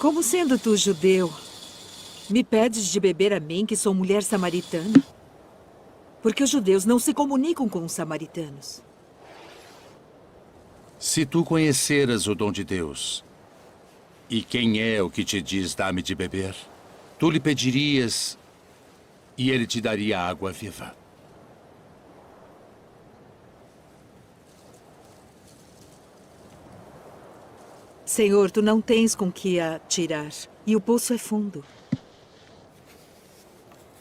Como sendo tu judeu, me pedes de beber a mim, que sou mulher samaritana? Porque os judeus não se comunicam com os samaritanos. Se tu conheceras o dom de Deus, e quem é o que te diz dá-me de beber, tu lhe pedirias e ele te daria água viva. Senhor, tu não tens com que a tirar, e o poço é fundo.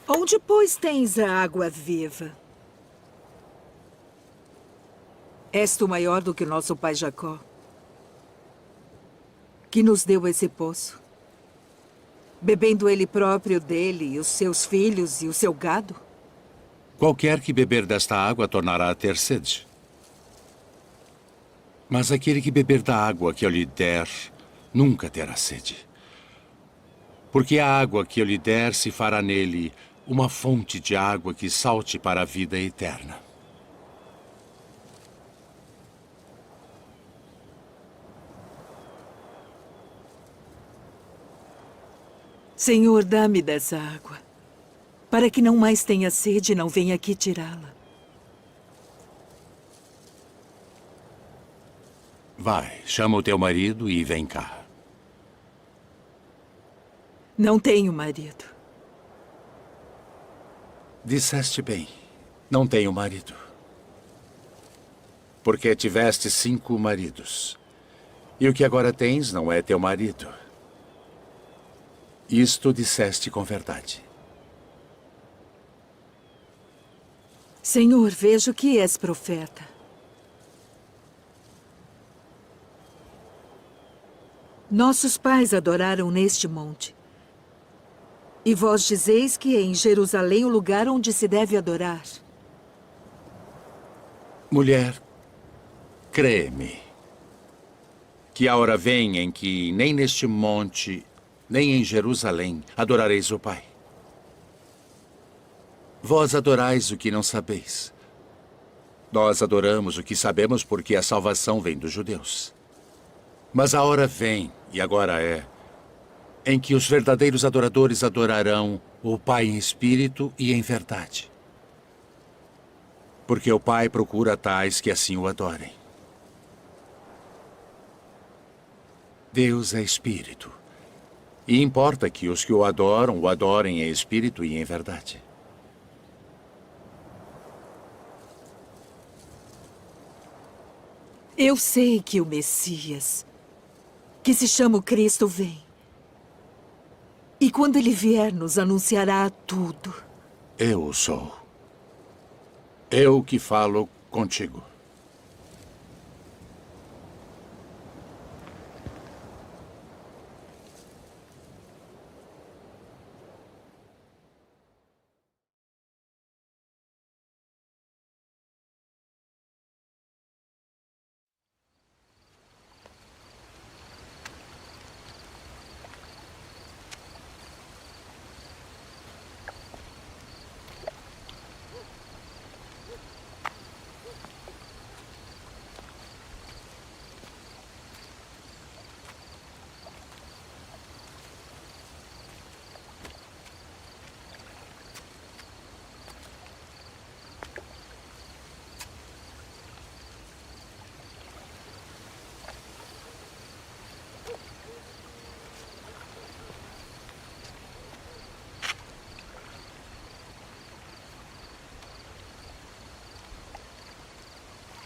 Onde, pois, tens a água viva? És tu maior do que o nosso pai Jacó, que nos deu esse poço, bebendo ele próprio dele, e os seus filhos e o seu gado? Qualquer que beber desta água tornará a ter sede. Mas aquele que beber da água que eu lhe der, nunca terá sede. Porque a água que eu lhe der se fará nele uma fonte de água que salte para a vida eterna. Senhor, dá-me dessa água, para que não mais tenha sede e não venha aqui tirá-la. Vai, chama o teu marido e vem cá. Não tenho marido. Disseste bem, não tenho marido. Porque tiveste 5 maridos. E o que agora tens não é teu marido. Isto disseste com verdade. Senhor, vejo que és profeta. Nossos pais adoraram neste monte. E vós dizeis que é em Jerusalém o lugar onde se deve adorar. Mulher, crê-me, que a hora vem em que nem neste monte, nem em Jerusalém adorareis o Pai. Vós adorais o que não sabeis. Nós adoramos o que sabemos porque a salvação vem dos judeus. Mas a hora vem, e agora é, em que os verdadeiros adoradores adorarão o Pai em espírito e em verdade. Porque o Pai procura tais que assim o adorem. Deus é espírito. E importa que os que o adorem em espírito e em verdade. Eu sei que o Messias, que se chama o Cristo, vem. E quando ele vier, nos anunciará tudo. Eu o sou. Eu que falo contigo.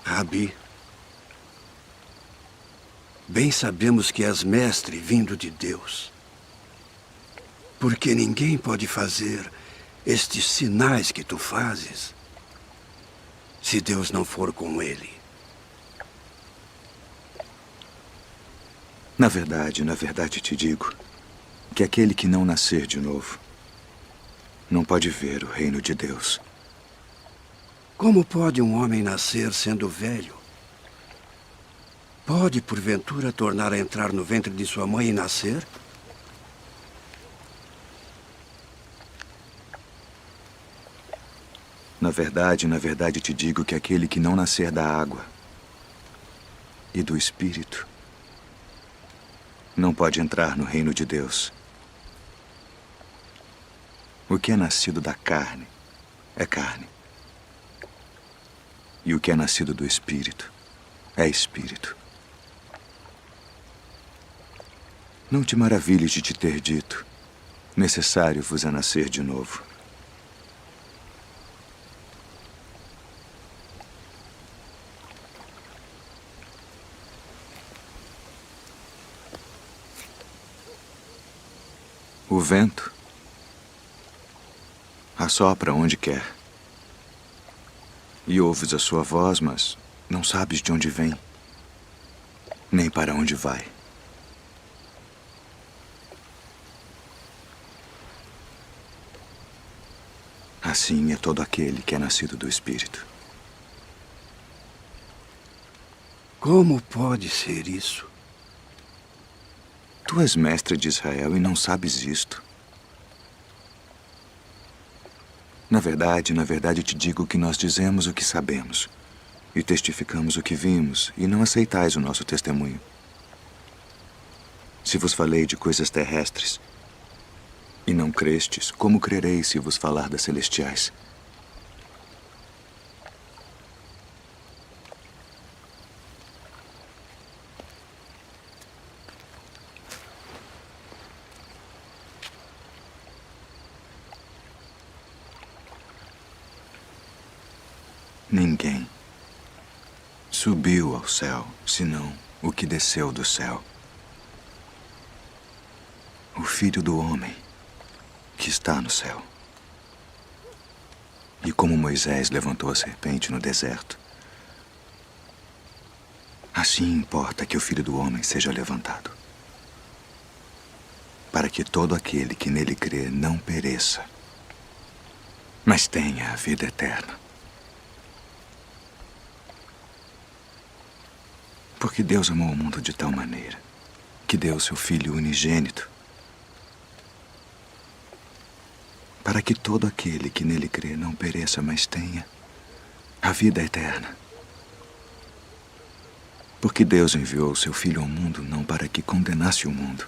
Rabi, bem sabemos que és mestre vindo de Deus. Porque ninguém pode fazer estes sinais que tu fazes se Deus não for com ele. Na verdade te digo que aquele que não nascer de novo não pode ver o reino de Deus. Como pode um homem nascer sendo velho? Pode, porventura, tornar a entrar no ventre de sua mãe e nascer? Na verdade te digo que aquele que não nascer da água e do Espírito não pode entrar no reino de Deus. O que é nascido da carne é carne. E o que é nascido do Espírito é Espírito. Não te maravilhes de te ter dito: necessário vos é nascer de novo. O vento assopra onde quer. E ouves a sua voz, mas não sabes de onde vem, nem para onde vai. Assim é todo aquele que é nascido do Espírito. Como pode ser isso? Tu és mestre de Israel e não sabes isto. Na verdade te digo que nós dizemos o que sabemos e testificamos o que vimos, e não aceitais o nosso testemunho. Se vos falei de coisas terrestres e não crestes, como crereis se vos falar das celestiais? Ninguém subiu ao céu, senão o que desceu do céu. O Filho do Homem que está no céu. E como Moisés levantou a serpente no deserto, assim importa que o Filho do Homem seja levantado, para que todo aquele que nele crê não pereça, mas tenha a vida eterna. Porque Deus amou o mundo de tal maneira que deu seu Filho unigênito, para que todo aquele que nele crê não pereça, mas tenha a vida eterna. Porque Deus enviou seu Filho ao mundo não para que condenasse o mundo,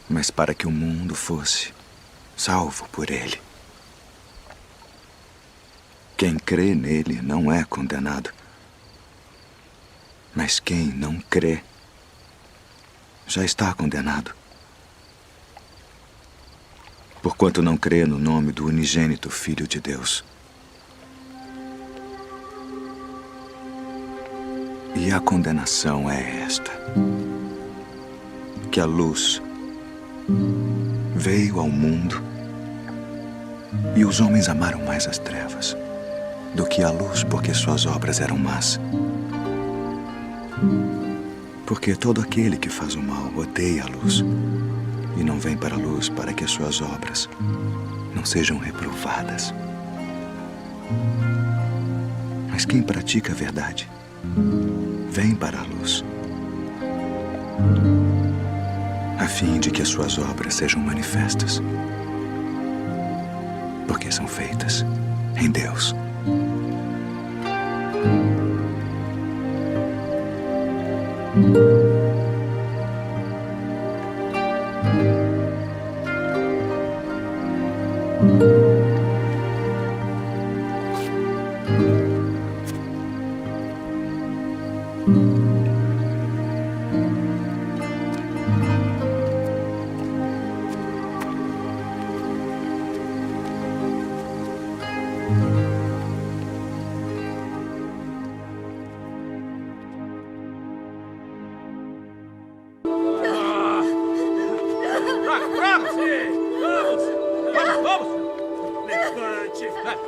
mas para que o mundo fosse salvo por ele. Quem crê nele não é condenado, mas quem não crê já está condenado, porquanto não crê no nome do unigênito Filho de Deus. E a condenação é esta: que a luz veio ao mundo e os homens amaram mais as trevas do que a luz, porque suas obras eram más. Porque todo aquele que faz o mal odeia a luz e não vem para a luz, para que as suas obras não sejam reprovadas. Mas quem pratica a verdade vem para a luz, a fim de que as suas obras sejam manifestas, porque são feitas em Deus.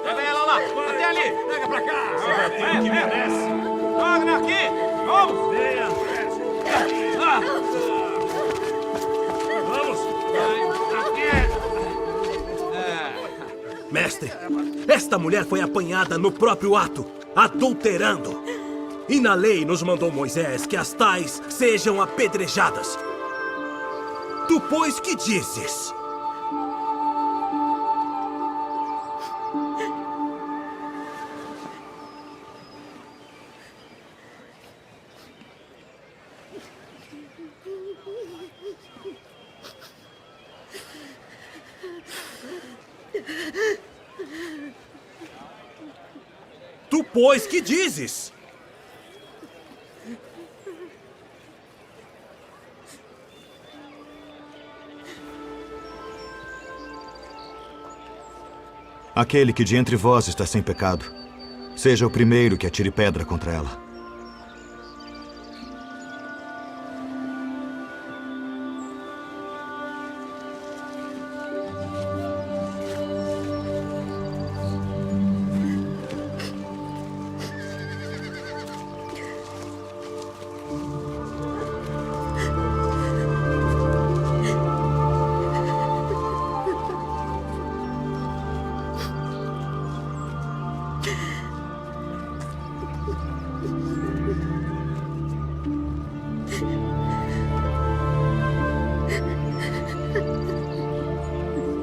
Pega ela lá! Até ali! Pega pra cá! Vem que merece! Joga aqui! Vamos! Vamos! Aqui! Mestre, esta mulher foi apanhada no próprio ato, adulterando. E na lei nos mandou Moisés que as tais sejam apedrejadas. Tu, pois, que dizes? Tu, pois, que dizes? Aquele que de entre vós está sem pecado, seja o primeiro que atire pedra contra ela.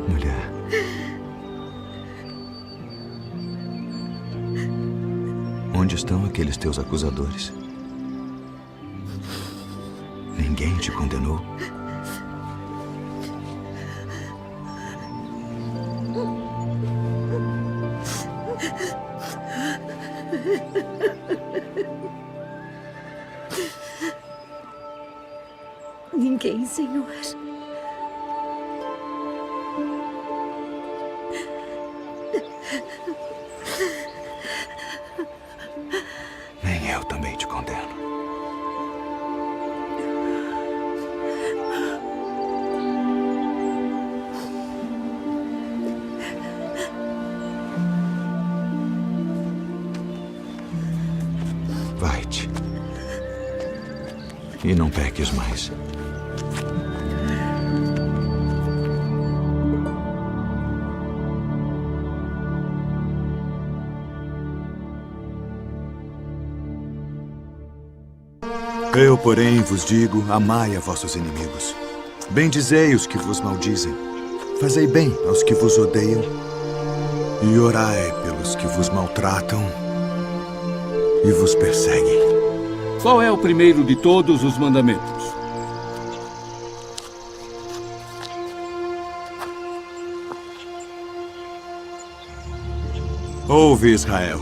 Mulher, onde estão aqueles teus acusadores? Ninguém te condenou? Ninguém, Senhor. Nem eu também te condeno. Vai-te. E não peques mais. Eu, porém, vos digo, amai a vossos inimigos. Bendizei os que vos maldizem. Fazei bem aos que vos odeiam. E orai pelos que vos maltratam e vos perseguem. Qual é o primeiro de todos os mandamentos? Ouve, Israel.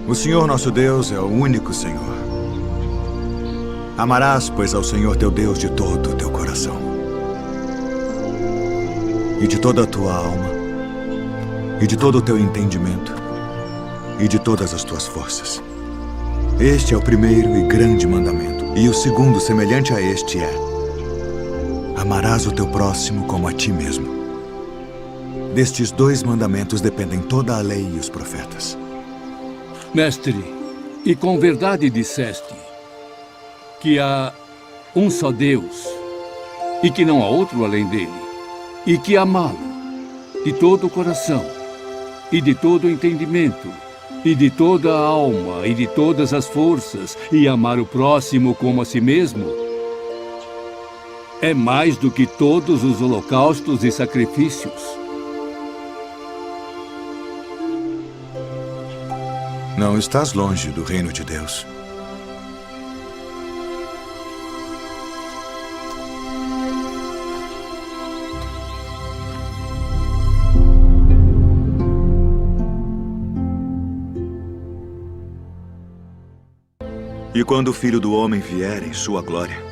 O Senhor nosso Deus é o único Senhor. Amarás, pois, ao Senhor teu Deus de todo o teu coração, e de toda a tua alma, e de todo o teu entendimento, e de todas as tuas forças. Este é o primeiro e grande mandamento. E o segundo, semelhante a este, é: amarás o teu próximo como a ti mesmo. Destes 2 mandamentos dependem toda a lei e os profetas. Mestre, e com verdade disseste que há um só Deus e que não há outro além dele, e que amá-lo de todo o coração e de todo o entendimento e de toda a alma e de todas as forças, e amar o próximo como a si mesmo, é mais do que todos os holocaustos e sacrifícios. Não estás longe do reino de Deus. E quando o Filho do Homem vier em sua glória,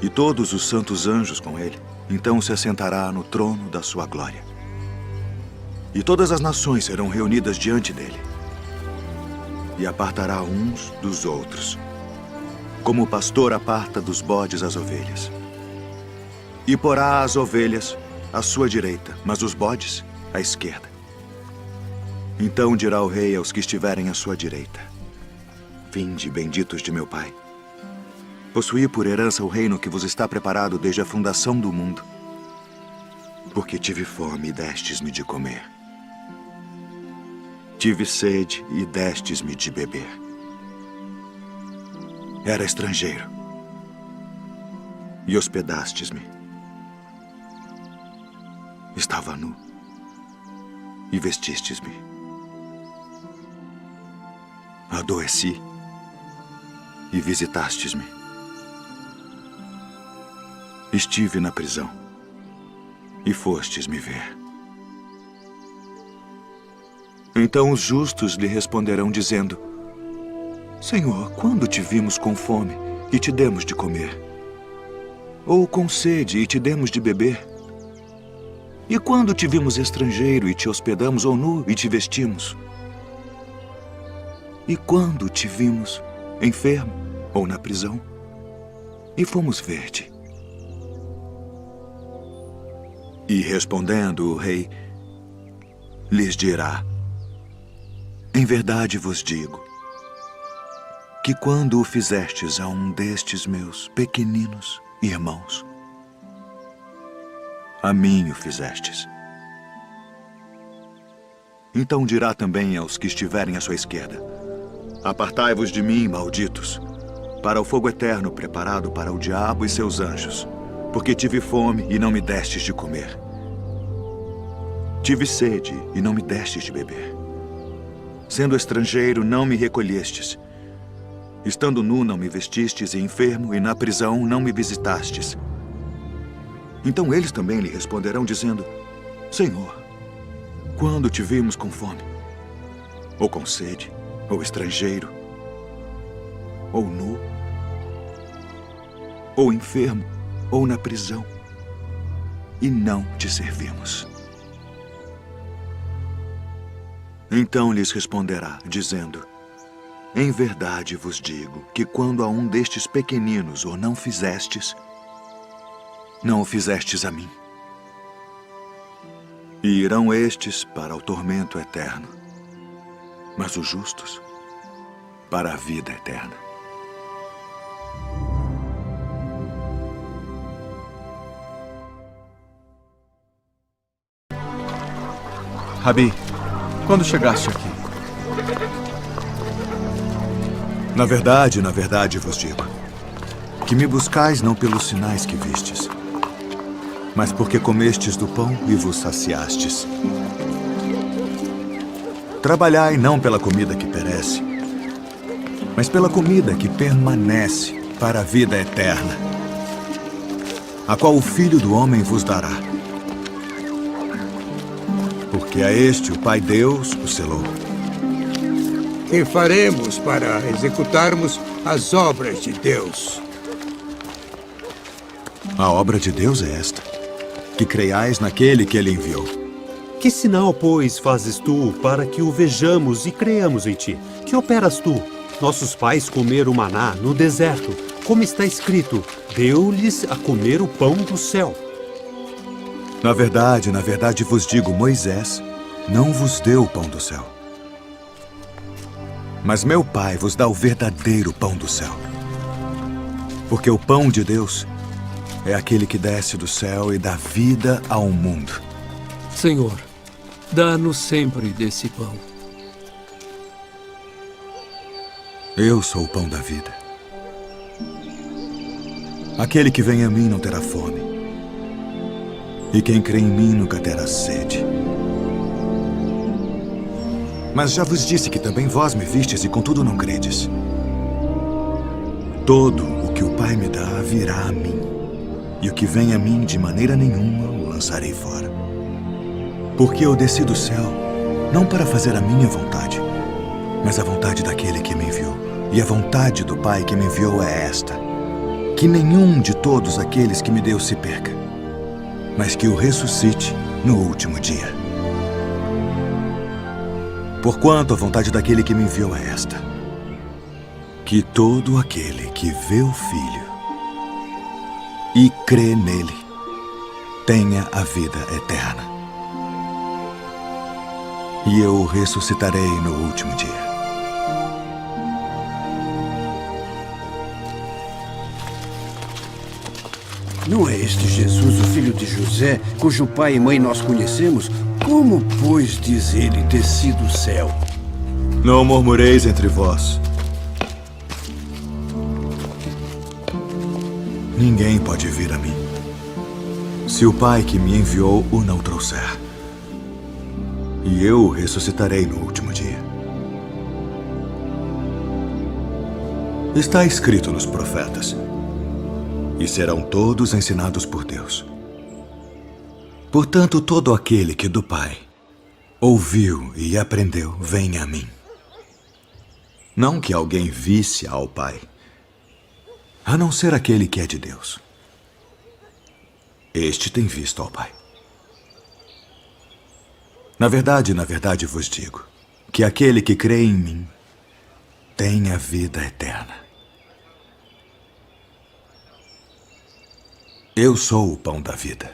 e todos os santos anjos com ele, então se assentará no trono da sua glória. E todas as nações serão reunidas diante dele. E apartará uns dos outros, como o pastor aparta dos bodes as ovelhas. E porá as ovelhas à sua direita, mas os bodes à esquerda. Então dirá o rei aos que estiverem à sua direita: vinde, benditos de meu Pai. Possuí por herança o reino que vos está preparado desde a fundação do mundo. Porque tive fome e destes-me de comer. Tive sede e destes-me de beber. Era estrangeiro e hospedastes-me. Estava nu e vestistes-me. Adoeci e visitastes-me. Estive na prisão e fostes me ver. Então os justos lhe responderão dizendo: Senhor, quando te vimos com fome e te demos de comer? Ou com sede e te demos de beber? E quando te vimos estrangeiro e te hospedamos, ou nu e te vestimos? E quando te vimos enfermo ou na prisão e fomos ver-te? E respondendo o rei, lhes dirá: Em verdade vos digo que quando o fizestes a um destes meus pequeninos irmãos, a mim o fizestes. Então dirá também aos que estiverem à sua esquerda: Apartai-vos de mim, malditos, para o fogo eterno preparado para o diabo e seus anjos, porque tive fome e não me destes de comer. Tive sede e não me destes de beber. Sendo estrangeiro, não me recolhestes. Estando nu, não me vestistes, e enfermo, e na prisão, não me visitastes. Então eles também lhe responderão, dizendo: Senhor, quando te vimos com fome, ou com sede, ou estrangeiro, ou nu, ou enfermo, ou na prisão, e não te servimos? Então lhes responderá, dizendo: Em verdade vos digo que quando a um destes pequeninos o não fizestes, não o fizestes a mim. E irão estes para o tormento eterno, mas os justos para a vida eterna. Rabi, quando chegaste aqui? Na verdade vos digo, que me buscais não pelos sinais que vistes, mas porque comestes do pão e vos saciastes. Trabalhai não pela comida que perece, mas pela comida que permanece para a vida eterna, a qual o Filho do Homem vos dará. Porque a este o Pai Deus o selou. Que faremos para executarmos as obras de Deus? A obra de Deus é esta: que creiais naquele que ele enviou. Que sinal, pois, fazes tu para que o vejamos e creiamos em ti? Que operas tu? Nossos pais comeram maná no deserto, como está escrito: deu-lhes a comer o pão do céu. Na verdade vos digo, Moisés não vos deu o pão do céu. Mas meu Pai vos dá o verdadeiro pão do céu. Porque o pão de Deus é aquele que desce do céu e dá vida ao mundo. Senhor, dá-nos sempre desse pão. Eu sou o pão da vida. Aquele que vem a mim não terá fome, e quem crê em mim nunca terá sede. Mas já vos disse que também vós me vistes e contudo não credes. Todo o que o Pai me dá virá a mim, e o que vem a mim de maneira nenhuma o lançarei fora. Porque eu desci do céu, não para fazer a minha vontade, mas a vontade daquele que me enviou. E a vontade do Pai que me enviou é esta: que nenhum de todos aqueles que me deu se perca, mas que o ressuscite no último dia. Porquanto a vontade daquele que me enviou é esta: que todo aquele que vê o Filho e crê nele tenha a vida eterna. E eu o ressuscitarei no último dia. Não é este Jesus, o filho de José, cujo pai e mãe nós conhecemos? Como, pois, diz ele, desci do céu? Não murmureis entre vós. Ninguém pode vir a mim, se o Pai que me enviou o não trouxer. E eu o ressuscitarei no último dia. Está escrito nos profetas: e serão todos ensinados por Deus. Portanto, todo aquele que do Pai ouviu e aprendeu, venha a mim. Não que alguém visse ao Pai, a não ser aquele que é de Deus. Este tem visto ao Pai. Na verdade vos digo que aquele que crê em mim tem a vida eterna. Eu sou o pão da vida.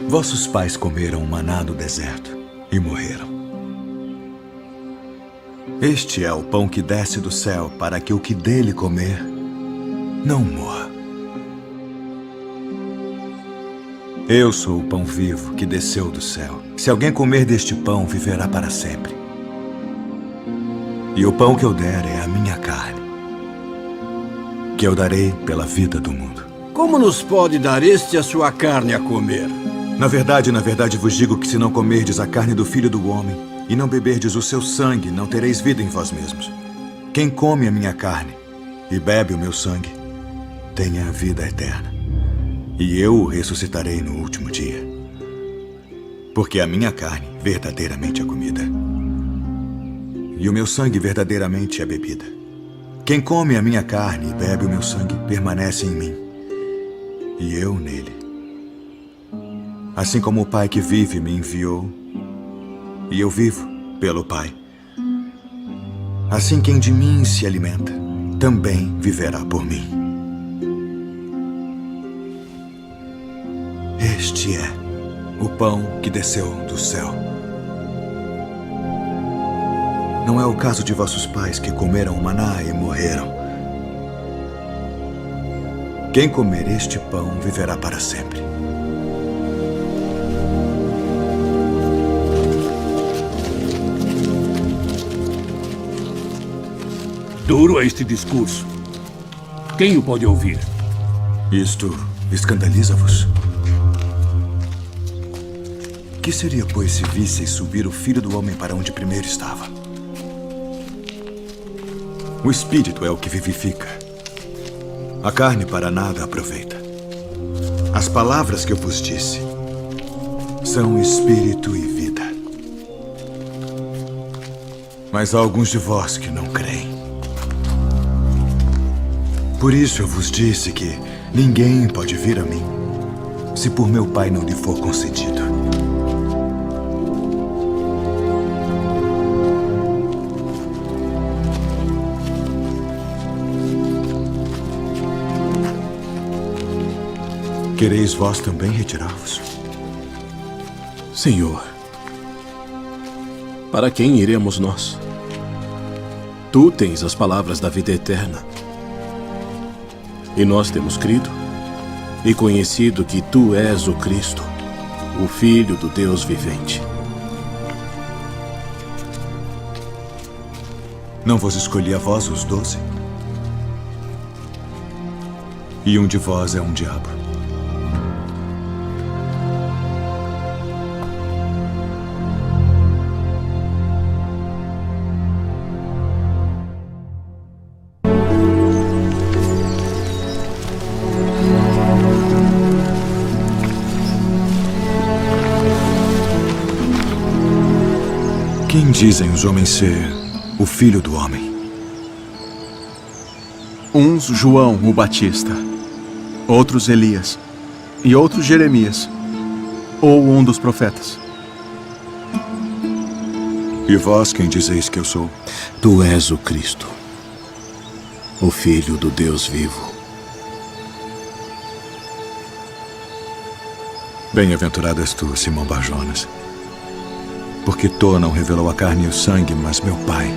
Vossos pais comeram maná no deserto e morreram. Este é o pão que desce do céu para que o que dele comer não morra. Eu sou o pão vivo que desceu do céu. Se alguém comer deste pão, viverá para sempre. E o pão que eu der é a minha carne, que eu darei pela vida do mundo. Como nos pode dar este a sua carne a comer? Na verdade vos digo que se não comerdes a carne do Filho do Homem e não beberdes o seu sangue, não tereis vida em vós mesmos. Quem come a minha carne e bebe o meu sangue, tem a vida eterna. E eu o ressuscitarei no último dia. Porque a minha carne verdadeiramente é comida, e o meu sangue verdadeiramente é bebida. Quem come a minha carne e bebe o meu sangue permanece em mim, e eu nele. Assim como o Pai que vive me enviou, e eu vivo pelo Pai. Assim quem de mim se alimenta, também viverá por mim. Este é o pão que desceu do céu. Não é o caso de vossos pais que comeram o maná e morreram. Quem comer este pão viverá para sempre. Duro é este discurso. Quem o pode ouvir? Isto escandaliza-vos? Que seria, pois, se visseis subir o Filho do Homem para onde primeiro estava? O Espírito é o que vivifica. A carne para nada aproveita. As palavras que eu vos disse são Espírito e vida. Mas há alguns de vós que não creem. Por isso eu vos disse que ninguém pode vir a mim se por meu Pai não lhe for concedido. Quereis vós também retirar-vos? Senhor, para quem iremos nós? Tu tens as palavras da vida eterna. E nós temos crido e conhecido que tu és o Cristo, o Filho do Deus vivente. Não vos escolhi a vós os 12? E um de vós é um diabo. Quem dizem os homens ser o Filho do Homem? Uns João o Batista, outros Elias e outros Jeremias, ou um dos profetas. E vós quem dizeis que eu sou? Tu és o Cristo, o Filho do Deus vivo. Bem-aventurado és tu, Simão Bar-Jonas, porque tu não revelou a carne e o sangue, mas meu Pai,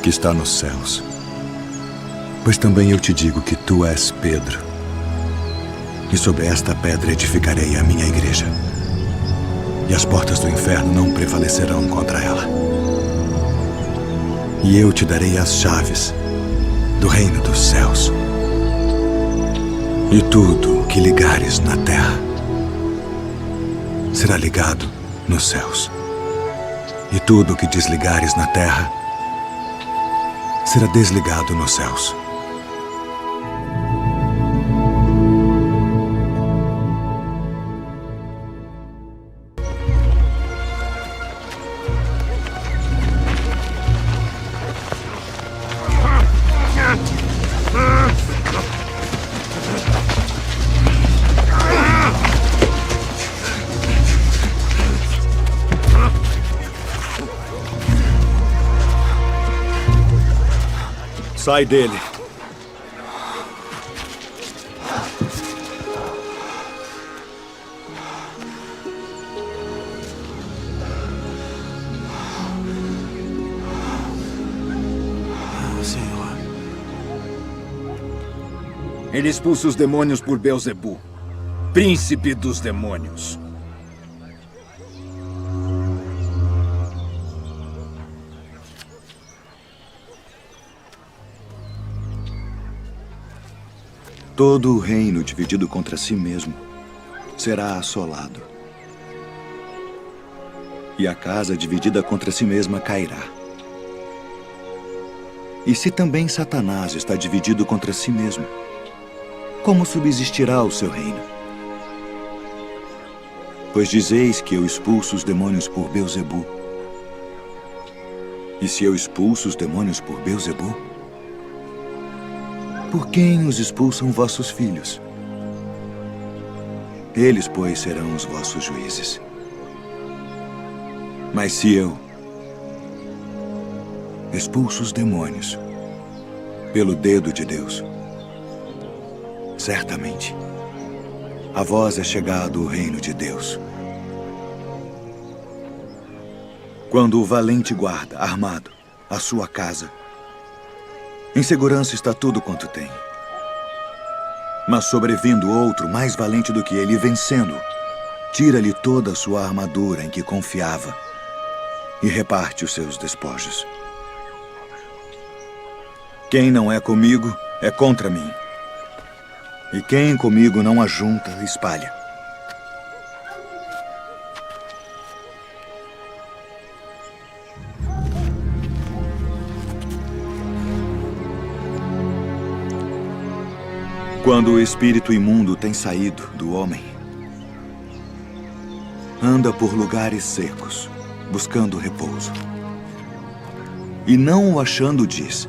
que está nos céus. Pois também eu te digo que tu és Pedro, e sobre esta pedra edificarei a minha igreja, e as portas do inferno não prevalecerão contra ela. E eu te darei as chaves do reino dos céus. E tudo o que ligares na terra será ligado nos céus. E tudo o que desligares na terra será desligado nos céus. Sai dele. Senhor. Ele expulsa os demônios por Beelzebu, príncipe dos demônios. Todo o reino dividido contra si mesmo será assolado. E a casa dividida contra si mesma cairá. E se também Satanás está dividido contra si mesmo, como subsistirá o seu reino? Pois dizeis que eu expulso os demônios por Beelzebu. E se eu expulso os demônios por Beelzebu, por quem os expulsam vossos filhos? Eles, pois, serão os vossos juízes. Mas se eu expulso os demônios pelo dedo de Deus, certamente a vós é chegado o reino de Deus. Quando o valente guarda, armado, a sua casa, em segurança está tudo quanto tem. Mas sobrevindo outro mais valente do que ele, vencendo, tira-lhe toda a sua armadura em que confiava e reparte os seus despojos. Quem não é comigo é contra mim. E quem comigo não ajunta, espalha. Quando o espírito imundo tem saído do homem, anda por lugares secos, buscando repouso. E não o achando, diz: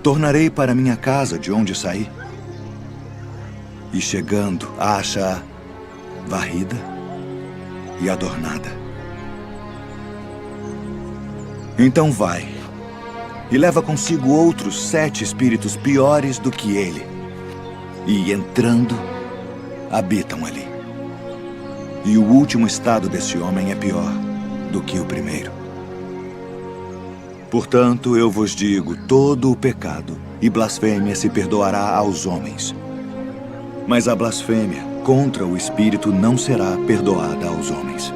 tornarei para minha casa de onde saí. E chegando, acha-a varrida e adornada. Então vai e leva consigo outros 7 espíritos piores do que ele. E, entrando, habitam ali. E o último estado desse homem é pior do que o primeiro. Portanto, eu vos digo, todo o pecado e blasfêmia se perdoará aos homens. Mas a blasfêmia contra o Espírito não será perdoada aos homens.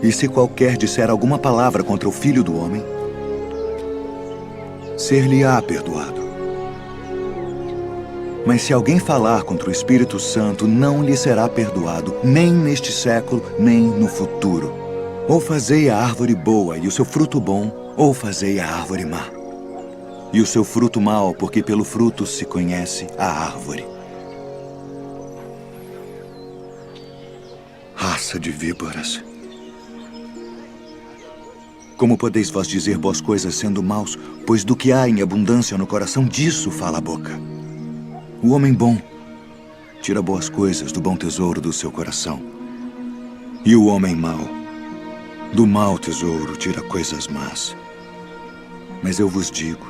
E se qualquer disser alguma palavra contra o Filho do Homem, ser-lhe-á perdoado. Mas se alguém falar contra o Espírito Santo, não lhe será perdoado, nem neste século, nem no futuro. Ou fazei a árvore boa e o seu fruto bom, ou fazei a árvore má. E o seu fruto mau, porque pelo fruto se conhece a árvore. Raça de víboras. Como podeis vós dizer boas coisas sendo maus, pois do que há em abundância no coração, disso fala a boca. O homem bom tira boas coisas do bom tesouro do seu coração. E o homem mau, do mau tesouro, tira coisas más. Mas eu vos digo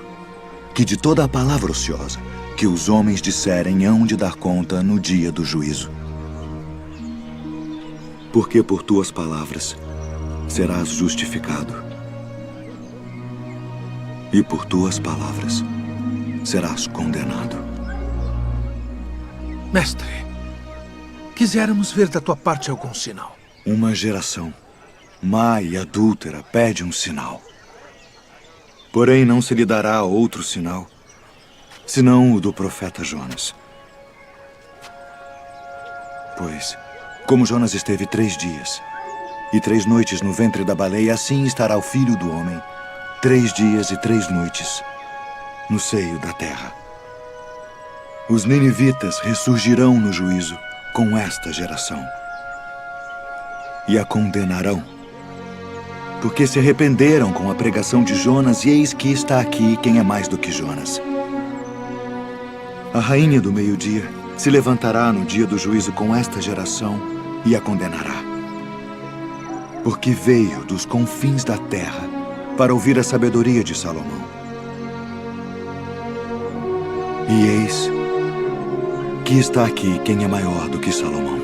que de toda a palavra ociosa que os homens disserem hão de dar conta no dia do juízo. Porque por tuas palavras serás justificado, e por tuas palavras serás condenado. Mestre, quiséramos ver da tua parte algum sinal. Uma geração má e adúltera pede um sinal. Porém, não se lhe dará outro sinal, senão o do profeta Jonas. Pois, como Jonas esteve 3 dias e 3 noites no ventre da baleia, assim estará o Filho do Homem 3 dias e 3 noites no seio da terra. Os ninivitas ressurgirão no juízo com esta geração e a condenarão, porque se arrependeram com a pregação de Jonas, e eis que está aqui quem é mais do que Jonas. A rainha do meio-dia se levantará no dia do juízo com esta geração e a condenará, porque veio dos confins da terra para ouvir a sabedoria de Salomão. E eis que está aqui quem é maior do que Salomão.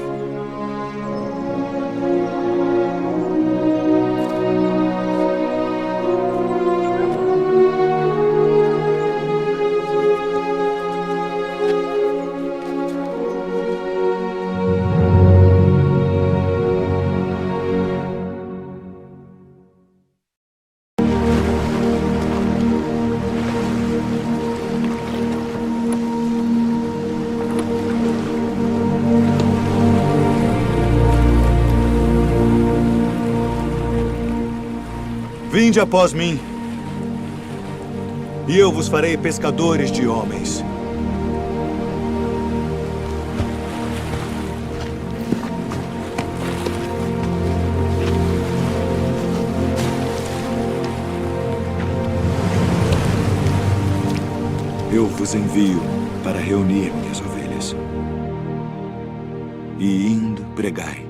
Vinde após mim, e eu vos farei pescadores de homens. Eu vos envio para reunir minhas ovelhas. E indo, pregai,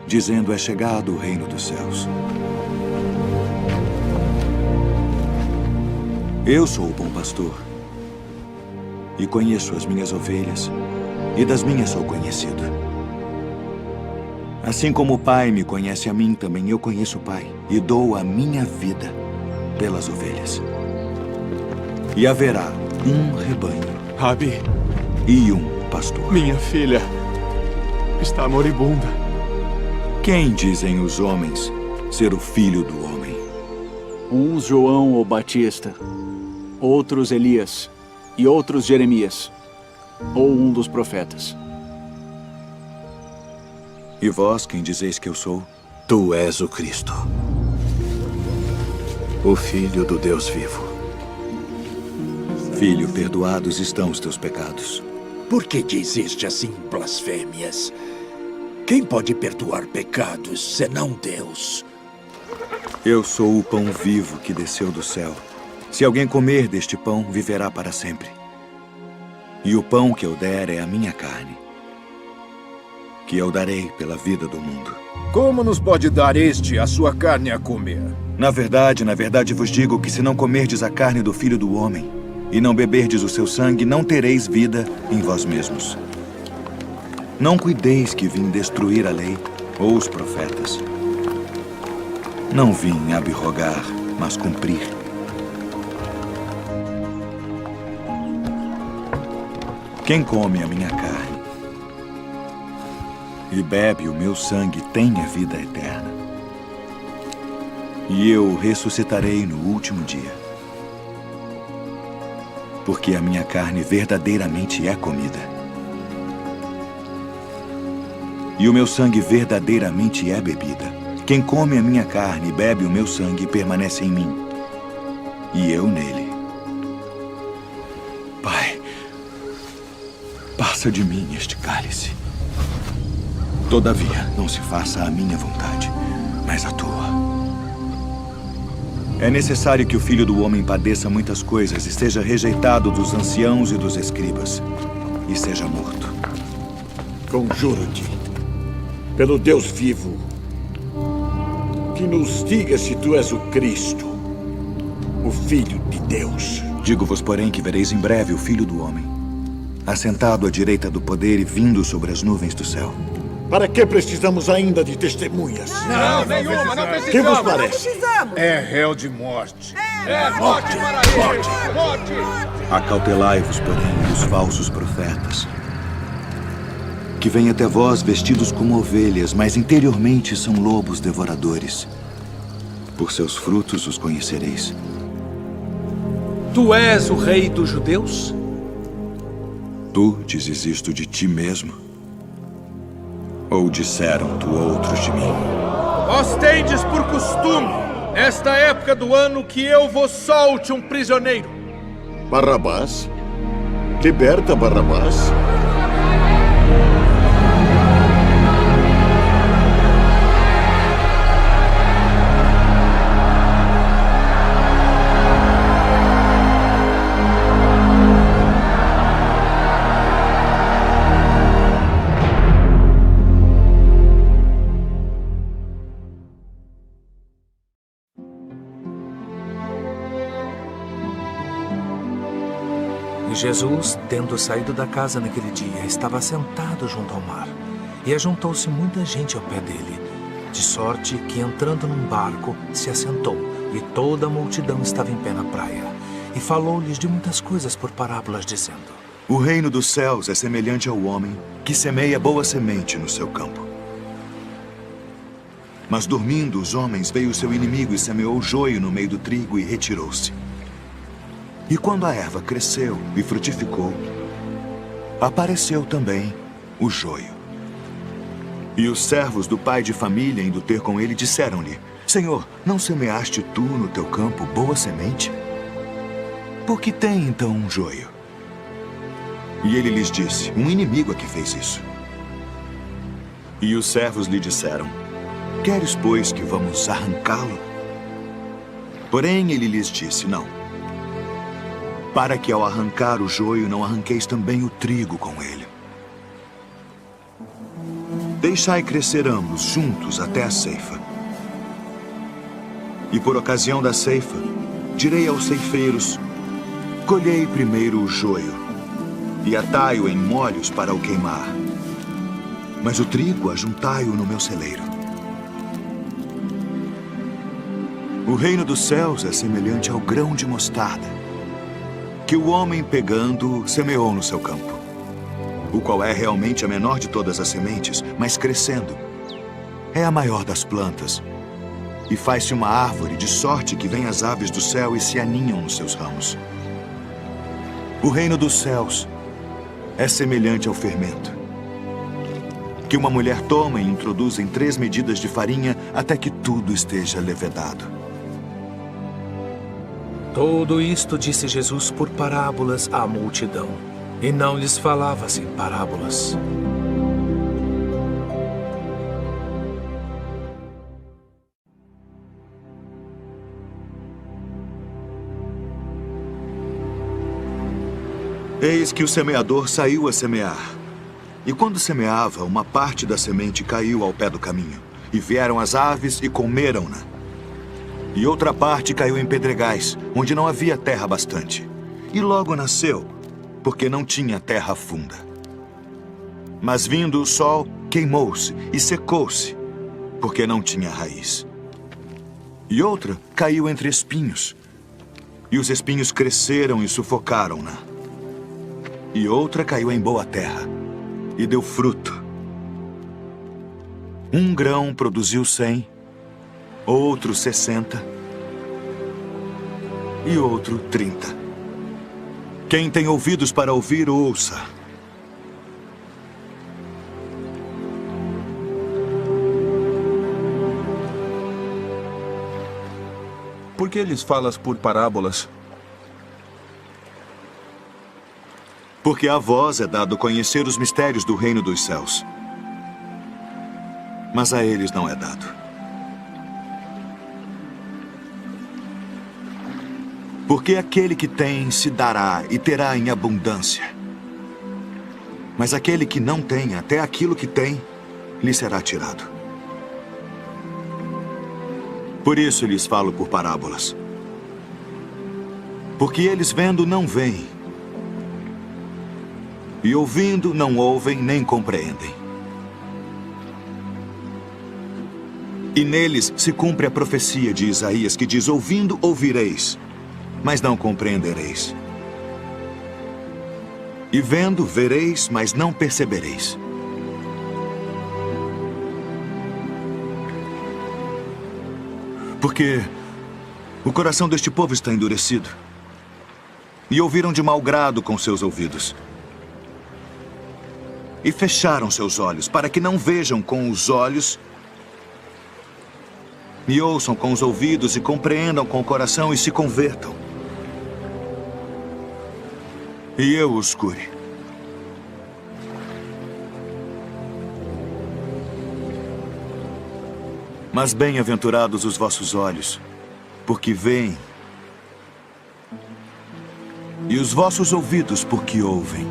dizendo: é chegado o reino dos céus. Eu sou o bom pastor, e conheço as minhas ovelhas, e das minhas sou conhecido. Assim como o Pai me conhece a mim, também eu conheço o Pai, e dou a minha vida pelas ovelhas. E haverá um rebanho, Rabi, e um pastor. minha filha está moribunda. Quem dizem os homens ser o filho do homem? Uns João o Batista, outros Elias, e outros Jeremias, ou um dos profetas. E vós, quem dizeis que eu sou? Tu és o Cristo, o Filho do Deus vivo. Filho, perdoados estão os teus pecados. Por que dizeste assim blasfêmias? Quem pode perdoar pecados senão Deus? Eu sou o pão vivo que desceu do céu. Se alguém comer deste pão, viverá para sempre. E o pão que eu der é a minha carne, que eu darei pela vida do mundo. Como nos pode dar este a sua carne a comer? Na verdade vos digo que se não comerdes a carne do Filho do Homem e não beberdes o seu sangue, não tereis vida em vós mesmos. Não cuideis que vim destruir a lei ou os profetas. Não vim abrogar, mas cumprir. Quem come a minha carne e bebe o meu sangue tem a vida eterna. E eu ressuscitarei no último dia. Porque a minha carne verdadeiramente é comida. E o meu sangue verdadeiramente é bebida. Quem come a minha carne e bebe o meu sangue permanece em mim, e eu nele. Pai, passa de mim este cálice. Todavia, não se faça a minha vontade, mas a tua. É necessário que o Filho do Homem padeça muitas coisas e seja rejeitado dos anciãos e dos escribas, e seja morto. Conjuro-te, pelo Deus vivo, que nos diga se tu és o Cristo, o Filho de Deus. Digo-vos, porém, que vereis em breve o Filho do Homem, assentado à direita do poder e vindo sobre as nuvens do céu. Para que precisamos ainda de testemunhas? Não, nenhuma, não precisamos. Que vos parece? É réu de morte. Morte, morte. Morte! Acautelai-vos, porém, dos falsos profetas, que vêm até vós vestidos como ovelhas, mas interiormente são lobos devoradores. Por seus frutos os conhecereis. Tu és o rei dos judeus? Tu dizes isto de ti mesmo? Ou disseram-te outros de mim? Vós tendes por costume, nesta época do ano, que eu vos solte um prisioneiro. Barrabás? Liberta Barrabás. Jesus, tendo saído da casa naquele dia, estava sentado junto ao mar. E ajuntou-se muita gente ao pé dele, de sorte que, entrando num barco, se assentou, e toda a multidão estava em pé na praia. E falou-lhes de muitas coisas por parábolas, dizendo: O reino dos céus é semelhante ao homem que semeia boa semente no seu campo. Mas dormindo os homens, veio o seu inimigo e semeou joio no meio do trigo e retirou-se. E quando a erva cresceu e frutificou, apareceu também o joio. E os servos do pai de família, indo ter com ele, disseram-lhe: Senhor, não semeaste tu no teu campo boa semente? Por que tem então um joio? E ele lhes disse: Um inimigo é que fez isso. E os servos lhe disseram: Queres, pois, que vamos arrancá-lo? Porém ele lhes disse: Não, para que ao arrancar o joio não arranqueis também o trigo com ele. Deixai crescer ambos juntos até a ceifa. E por ocasião da ceifa, direi aos ceifeiros: Colhei primeiro o joio, e atai-o em molhos para o queimar. Mas o trigo ajuntai-o no meu celeiro. O reino dos céus é semelhante ao grão de mostarda, que o homem pegando semeou no seu campo, o qual é realmente a menor de todas as sementes, mas crescendo é a maior das plantas, e faz-se uma árvore, de sorte que vêm as aves do céu e se aninham nos seus ramos. O reino dos céus é semelhante ao fermento, que uma mulher toma e introduz em 3 medidas de farinha até que tudo esteja levedado. Tudo isto disse Jesus por parábolas à multidão, e não lhes falava sem parábolas. Eis que o semeador saiu a semear. E quando semeava, uma parte da semente caiu ao pé do caminho, e vieram as aves e comeram-na. E outra parte caiu em pedregais, onde não havia terra bastante. E logo nasceu, porque não tinha terra funda. Mas vindo o sol, queimou-se e secou-se, porque não tinha raiz. E outra caiu entre espinhos, e os espinhos cresceram e sufocaram-na. E outra caiu em boa terra, e deu fruto. Um grão produziu 100, outro 60, e outro 30. Quem tem ouvidos para ouvir, ouça. Por que lhes falas por parábolas? Porque a vós é dado conhecer os mistérios do reino dos céus, mas a eles não é dado. Porque aquele que tem se dará e terá em abundância, mas aquele que não tem, até aquilo que tem, lhe será tirado. Por isso lhes falo por parábolas. Porque eles vendo não veem, e ouvindo não ouvem nem compreendem. E neles se cumpre a profecia de Isaías, que diz: ouvindo ouvireis, mas não compreendereis. E vendo vereis, mas não percebereis. Porque o coração deste povo está endurecido, e ouviram de mau grado com seus ouvidos, e fecharam seus olhos, para que não vejam com os olhos, e ouçam com os ouvidos, e compreendam com o coração, e se convertam. E eu os cure. Mas bem-aventurados os vossos olhos, porque veem, e os vossos ouvidos, porque ouvem.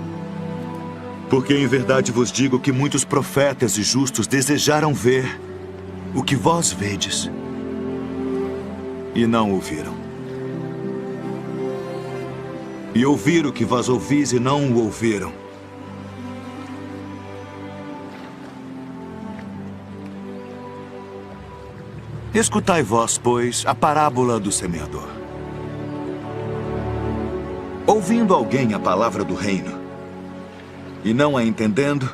Porque em verdade vos digo que muitos profetas e justos desejaram ver o que vós vedes, e não o viram, e ouvir o que vós ouvis e não o ouviram. Escutai vós, pois, a parábola do semeador. Ouvindo alguém a palavra do reino, e não a entendendo,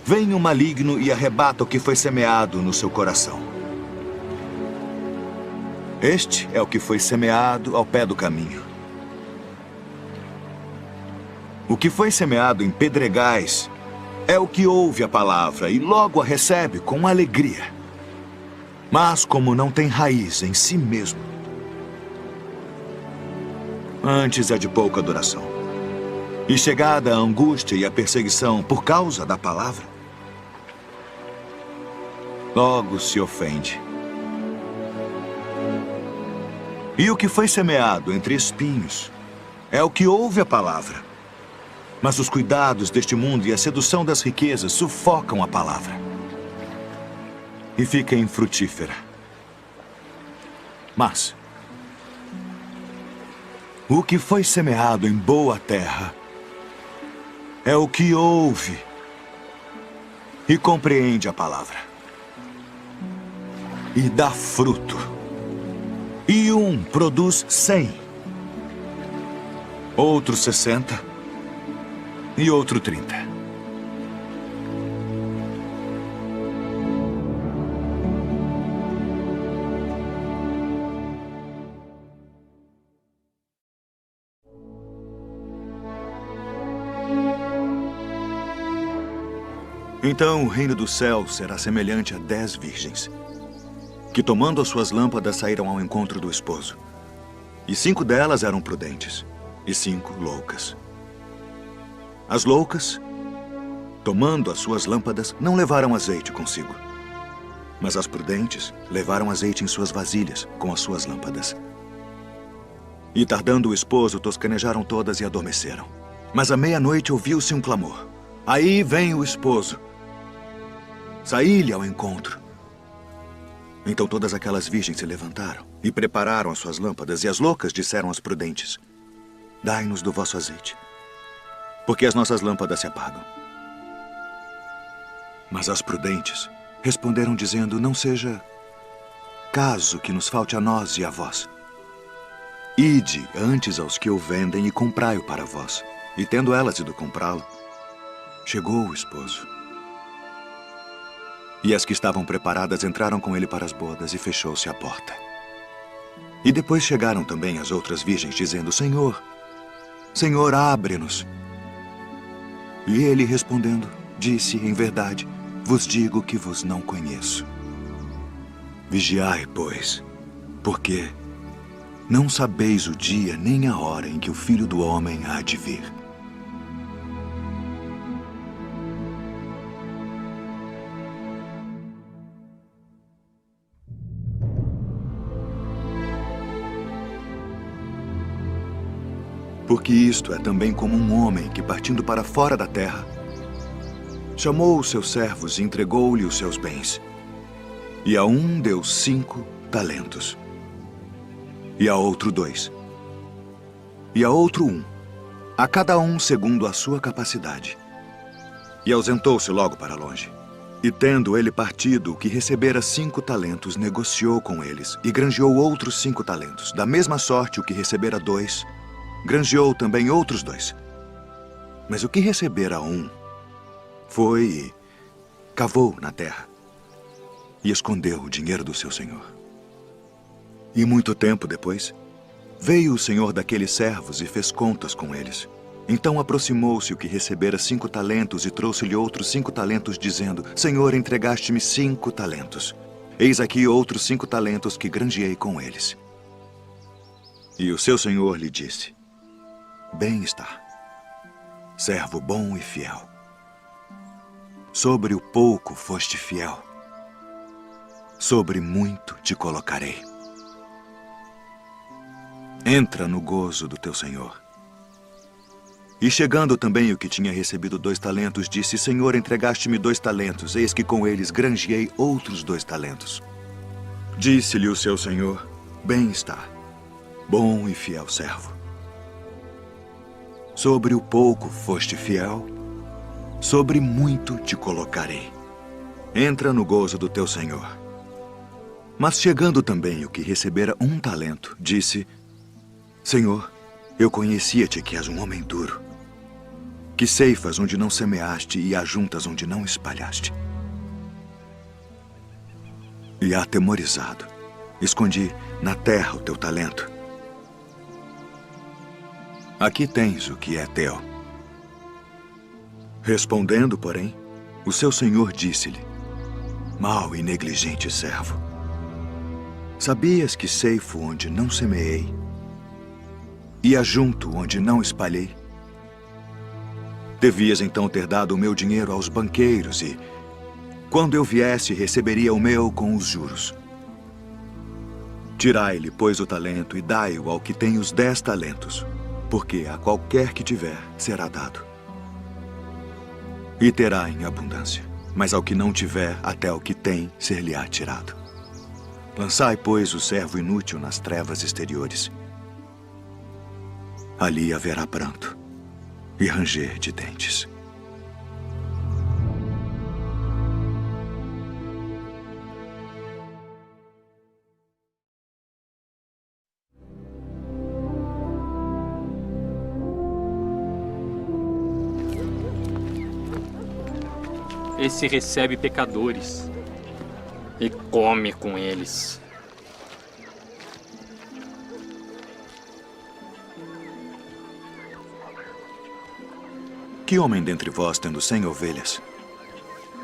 vem o maligno e arrebata o que foi semeado no seu coração. Este é o que foi semeado ao pé do caminho. O que foi semeado em pedregais é o que ouve a palavra e logo a recebe com alegria. Mas como não tem raiz em si mesmo, antes é de pouca duração. E chegada a angústia e a perseguição por causa da palavra, logo se ofende. E o que foi semeado entre espinhos é o que ouve a palavra. Mas os cuidados deste mundo e a sedução das riquezas sufocam a palavra e fica infrutífera. Mas o que foi semeado em boa terra é o que ouve e compreende a palavra e dá fruto. E um produz 100, outro 60 e outro 30. Então o reino do céu será semelhante a 10 virgens, que tomando as suas lâmpadas saíram ao encontro do esposo. E 5 delas eram prudentes, e 5 loucas. As loucas, tomando as suas lâmpadas, não levaram azeite consigo. Mas as prudentes levaram azeite em suas vasilhas, com as suas lâmpadas. E tardando o esposo, toscanejaram todas e adormeceram. Mas à meia-noite ouviu-se um clamor. Aí vem o esposo. Saí-lhe ao encontro. Então todas aquelas virgens se levantaram e prepararam as suas lâmpadas, e as loucas disseram às prudentes: dai-nos do vosso azeite, porque as nossas lâmpadas se apagam. Mas as prudentes responderam dizendo: não seja caso que nos falte a nós e a vós. Ide antes aos que o vendem e comprai-o para vós. E tendo elas ido comprá-lo, chegou o esposo. E as que estavam preparadas entraram com ele para as bodas, e fechou-se a porta. E depois chegaram também as outras virgens, dizendo: Senhor, Senhor, abre-nos. E ele, respondendo, disse: em verdade, vos digo que vos não conheço. Vigiai, pois, porque não sabeis o dia nem a hora em que o Filho do Homem há de vir. Porque isto é também como um homem que, partindo para fora da terra, chamou os seus servos e entregou-lhe os seus bens. E a um deu 5 talentos, e a outro 2, e a outro 1, a cada um segundo a sua capacidade. E ausentou-se logo para longe. E tendo ele partido, o que recebera 5 talentos, negociou com eles, e granjeou outros 5 talentos. Da mesma sorte, o que recebera 2, granjeou também outros 2. Mas o que recebera 1, foi e cavou na terra, e escondeu o dinheiro do seu senhor. E muito tempo depois, veio o senhor daqueles servos e fez contas com eles. Então aproximou-se o que recebera 5 talentos e trouxe-lhe outros 5 talentos, dizendo: Senhor, entregaste-me 5 talentos. Eis aqui outros 5 talentos que granjeei com eles. E o seu senhor lhe disse: bem está, servo bom e fiel. Sobre o pouco foste fiel, sobre muito te colocarei. Entra no gozo do teu senhor. E chegando também o que tinha recebido 2 talentos, disse: Senhor, entregaste-me 2 talentos, eis que com eles granjeei outros 2 talentos. Disse-lhe o seu senhor: bem está, bom e fiel servo. Sobre o pouco foste fiel, sobre muito te colocarei. Entra no gozo do teu Senhor. Mas chegando também o que recebera 1 talento, disse: Senhor, eu conhecia-te que és um homem duro, que ceifas onde não semeaste e ajuntas onde não espalhaste. E atemorizado, escondi na terra o teu talento. Aqui tens o que é teu. Respondendo, porém, o seu senhor disse-lhe: Mau e negligente servo, sabias que ceifo onde não semeei e ajunto onde não espalhei? Devias então ter dado o meu dinheiro aos banqueiros e, quando eu viesse, receberia o meu com os juros. Tirai-lhe, pois, o talento e dai-o ao que tem os 10 talentos, porque a qualquer que tiver será dado. E terá em abundância, mas ao que não tiver, até o que tem ser-lhe-á tirado. Lançai, pois, o servo inútil nas trevas exteriores. Ali haverá pranto e ranger de dentes. Esse recebe pecadores e come com eles. Que homem dentre vós, tendo 100 ovelhas,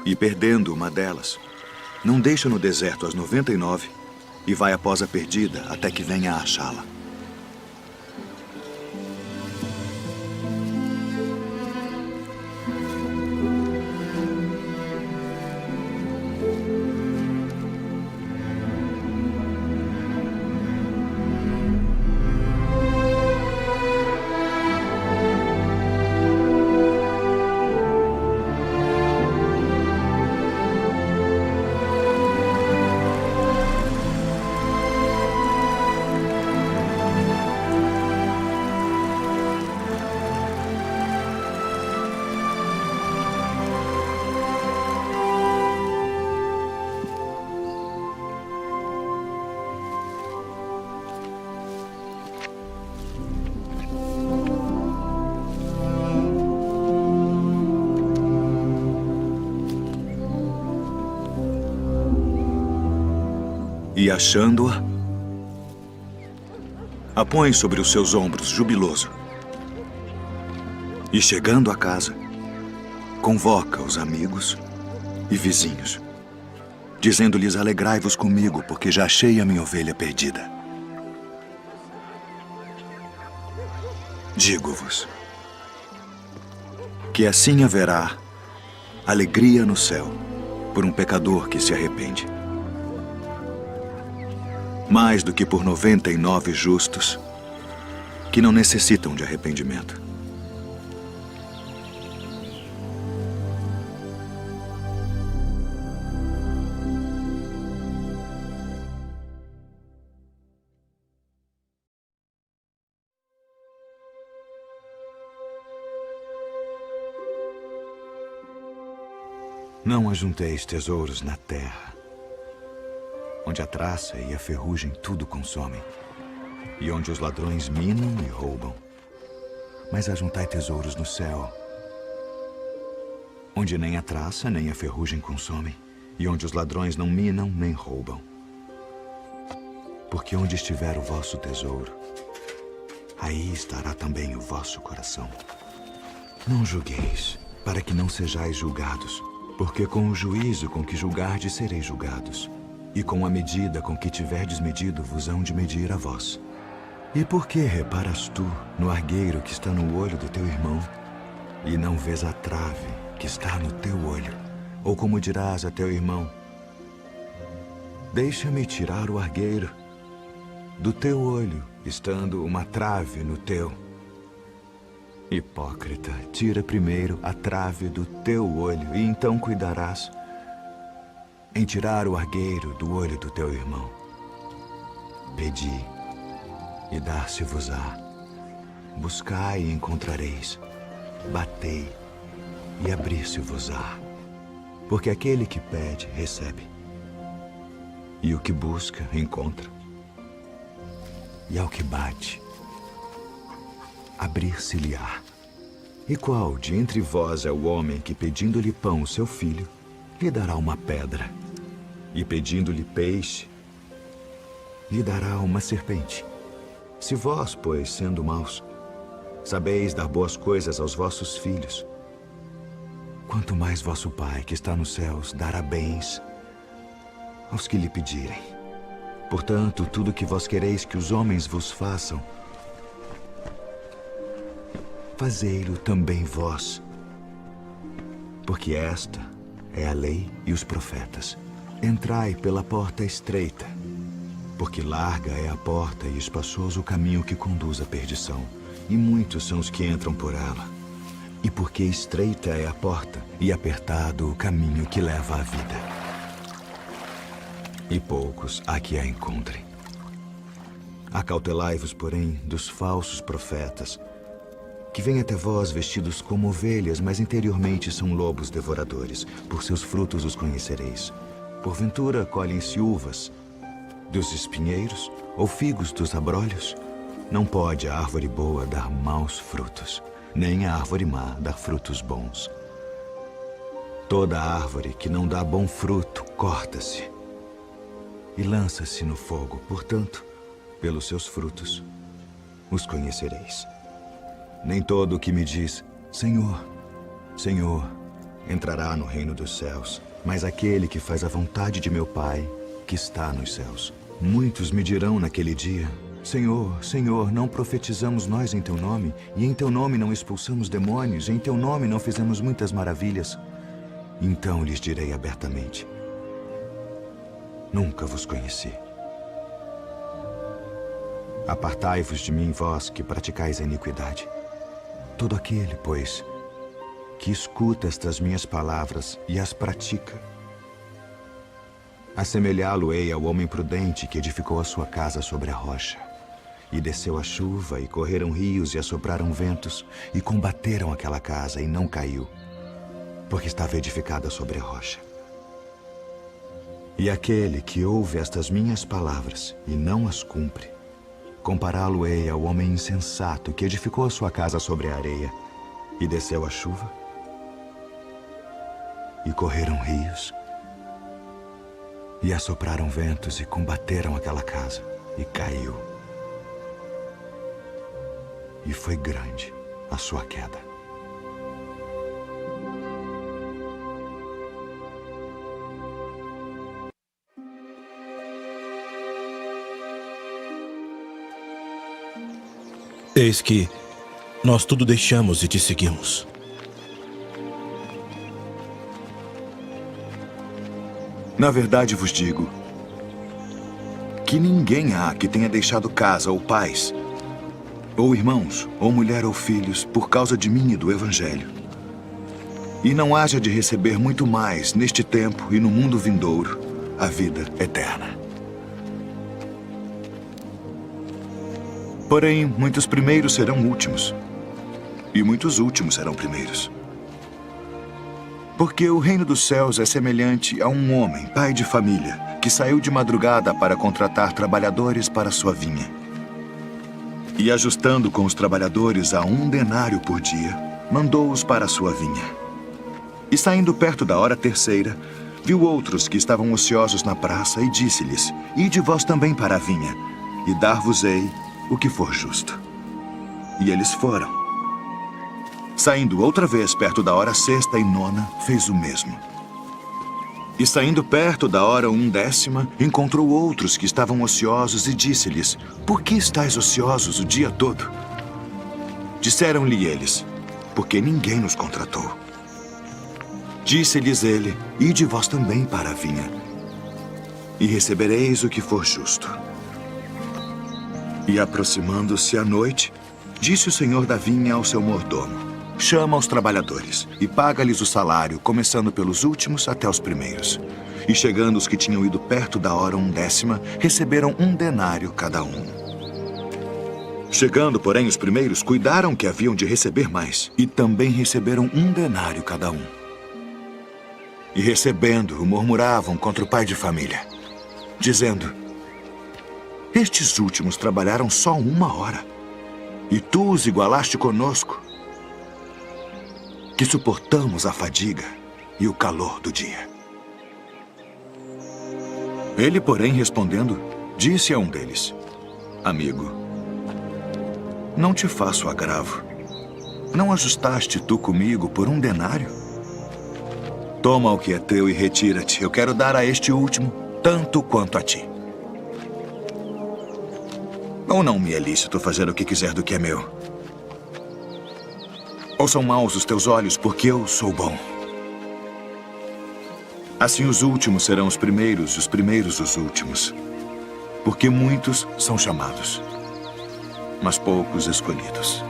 e perdendo uma delas, não deixa no deserto as 99 e vai após a perdida até que venha a achá-la? E achando-a, a põe sobre os seus ombros, jubiloso. E chegando a casa, convoca os amigos e vizinhos, dizendo-lhes: alegrai-vos comigo, porque já achei a minha ovelha perdida. Digo-vos que assim haverá alegria no céu por um pecador que se arrepende, mais do que por 99 justos que não necessitam de arrependimento. Não ajunteis tesouros na terra, onde a traça e a ferrugem tudo consomem, e onde os ladrões minam e roubam. Mas ajuntai tesouros no céu, onde nem a traça nem a ferrugem consomem, e onde os ladrões não minam nem roubam. Porque onde estiver o vosso tesouro, aí estará também o vosso coração. Não julgueis, para que não sejais julgados, porque com o juízo com que julgardes sereis julgados, e com a medida com que tiverdes medido vos hão de medir a vós. E por que reparas tu no argueiro que está no olho do teu irmão, e não vês a trave que está no teu olho? Ou como dirás a teu irmão: deixa-me tirar o argueiro do teu olho, estando uma trave no teu? Hipócrita, tira primeiro a trave do teu olho, e então cuidarás em tirar o argueiro do olho do teu irmão. Pedi, e dar-se-vos-á. buscai e encontrareis. Batei e abrir-se-vos-á. Porque aquele que pede, recebe. E o que busca, encontra. E ao que bate, abrir-se-lhe-á. E qual de entre vós é o homem que, pedindo-lhe pão, seu filho, lhe dará uma pedra? E pedindo-lhe peixe, lhe dará uma serpente? Se vós, pois, sendo maus, sabeis dar boas coisas aos vossos filhos, quanto mais vosso Pai, que está nos céus, dará bens aos que lhe pedirem. Portanto, tudo que vós quereis que os homens vos façam, fazei-lo também vós. Porque esta é a lei e os profetas. Entrai pela porta estreita, porque larga é a porta e espaçoso o caminho que conduz à perdição, e muitos são os que entram por ela. E porque estreita é a porta e apertado o caminho que leva à vida, e poucos há que a encontrem. Acautelai-vos, porém, dos falsos profetas, que vêm até vós vestidos como ovelhas, mas interiormente são lobos devoradores. Por seus frutos os conhecereis. Porventura colhem-se uvas dos espinheiros ou figos dos abrolhos? Não pode a árvore boa dar maus frutos, nem a árvore má dar frutos bons. Toda árvore que não dá bom fruto corta-se e lança-se no fogo. Portanto, pelos seus frutos os conhecereis. Nem todo o que me diz, Senhor, Senhor, entrará no reino dos céus, mas aquele que faz a vontade de meu Pai, que está nos céus. Muitos me dirão naquele dia, Senhor, Senhor, não profetizamos nós em Teu nome, e em Teu nome não expulsamos demônios, em Teu nome não fizemos muitas maravilhas. Então lhes direi abertamente, nunca vos conheci. Apartai-vos de mim, vós que praticais a iniquidade. Todo aquele, pois, que escuta estas minhas palavras e as pratica, assemelhá-lo-ei ao homem prudente que edificou a sua casa sobre a rocha. E desceu a chuva, e correram rios, e assopraram ventos, e combateram aquela casa, e não caiu, porque estava edificada sobre a rocha. E aquele que ouve estas minhas palavras e não as cumpre, compará-lo-ei ao homem insensato que edificou a sua casa sobre a areia, e desceu a chuva, e correram rios, e assopraram ventos, e combateram aquela casa, e caiu. E foi grande a sua queda. Eis que nós tudo deixamos e te seguimos. Na verdade vos digo que ninguém há que tenha deixado casa ou pais, ou irmãos, ou mulher ou filhos, por causa de mim e do Evangelho, e não haja de receber muito mais neste tempo e no mundo vindouro a vida eterna. Porém, muitos primeiros serão últimos, e muitos últimos serão primeiros. Porque o reino dos céus é semelhante a um homem, pai de família, que saiu de madrugada para contratar trabalhadores para sua vinha. E ajustando com os trabalhadores a 1 denário por dia, mandou-os para a sua vinha. E saindo perto da hora terceira, viu outros que estavam ociosos na praça e disse-lhes, ide vós também para a vinha, e dar-vos-ei o que for justo. E eles foram. Saindo outra vez perto da hora sexta e nona, fez o mesmo. E saindo perto da hora 1/10, encontrou outros que estavam ociosos e disse-lhes, por que estáis ociosos o dia todo? Disseram-lhe eles, porque ninguém nos contratou. Disse-lhes ele, ide vós também para a vinha, e recebereis o que for justo. E aproximando-se a noite, disse o senhor da vinha ao seu mordomo, chama os trabalhadores e paga-lhes o salário, começando pelos últimos até os primeiros. E chegando os que tinham ido perto da hora 1/10, receberam 1 denário cada um. Chegando, porém, os primeiros cuidaram que haviam de receber mais, e também receberam 1 denário cada um. E recebendo-o, murmuravam contra o pai de família, dizendo: estes últimos trabalharam só 1 hora, e tu os igualaste conosco, que suportamos a fadiga e o calor do dia. Ele, porém, respondendo, disse a um deles: amigo, não te faço agravo. Não ajustaste tu comigo por 1 denário? Toma o que é teu e retira-te. Eu quero dar a este último tanto quanto a ti. Ou não me é lícito fazer o que quiser do que é meu? Ou são maus os teus olhos porque eu sou bom? Assim os últimos serão os primeiros e os primeiros os últimos. Porque muitos são chamados, mas poucos escolhidos.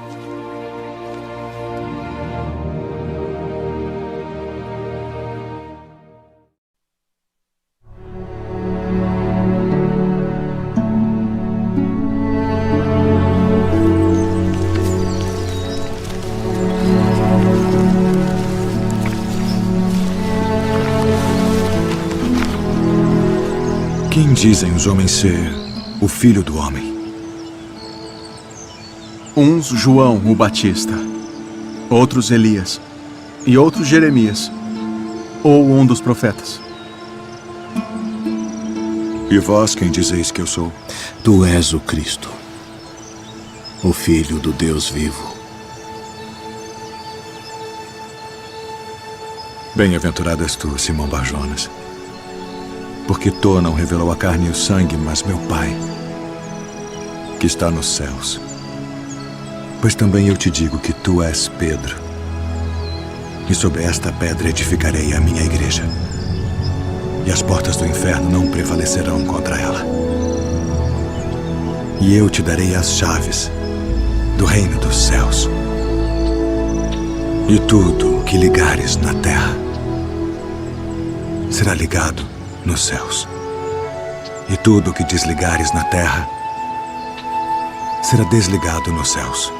Quem dizem os homens ser o Filho do Homem? Uns João o Batista, outros Elias, e outros Jeremias, ou um dos profetas. E vós quem dizeis que eu sou? Tu és o Cristo, o Filho do Deus vivo. Bem-aventurado és tu, Simão Bar-Jonas, porque tu não revelou a carne e o sangue, mas meu Pai, que está nos céus. Pois também eu te digo que tu és Pedro, e sobre esta pedra edificarei a minha igreja, e as portas do inferno não prevalecerão contra ela. E eu te darei as chaves do reino dos céus. E tudo o que ligares na terra será ligado nos céus. E tudo o que desligares na terra será desligado nos céus.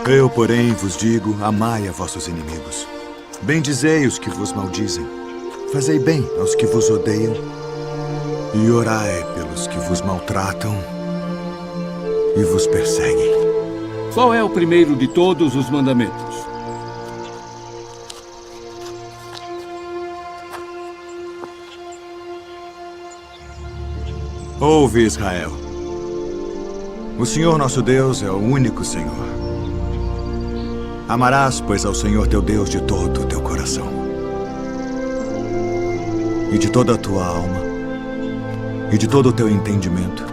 Eu, porém, vos digo, amai a vossos inimigos. Bendizei os que vos maldizem. Fazei bem aos que vos odeiam. E orai pelos que vos maltratam e vos perseguem. Qual é o primeiro de todos os mandamentos? Ouve, Israel. O Senhor nosso Deus é o único Senhor. Amarás, pois, ao Senhor teu Deus de todo o teu coração, e de toda a tua alma, e de todo o teu entendimento,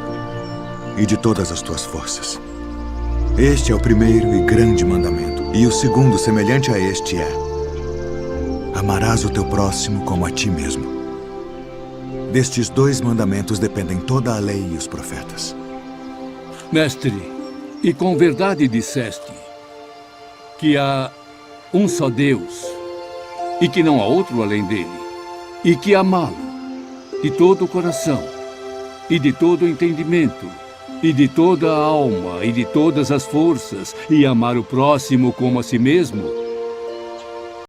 e de todas as tuas forças. Este é o primeiro e grande mandamento. E o segundo, semelhante a este, é: amarás o teu próximo como a ti mesmo. Destes 2 mandamentos dependem toda a lei e os profetas. Mestre, e com verdade disseste que há um só Deus, e que não há outro além dele, e que amá-lo de todo o coração, e de todo o entendimento, e de toda a alma, e de todas as forças, e amar o próximo como a si mesmo,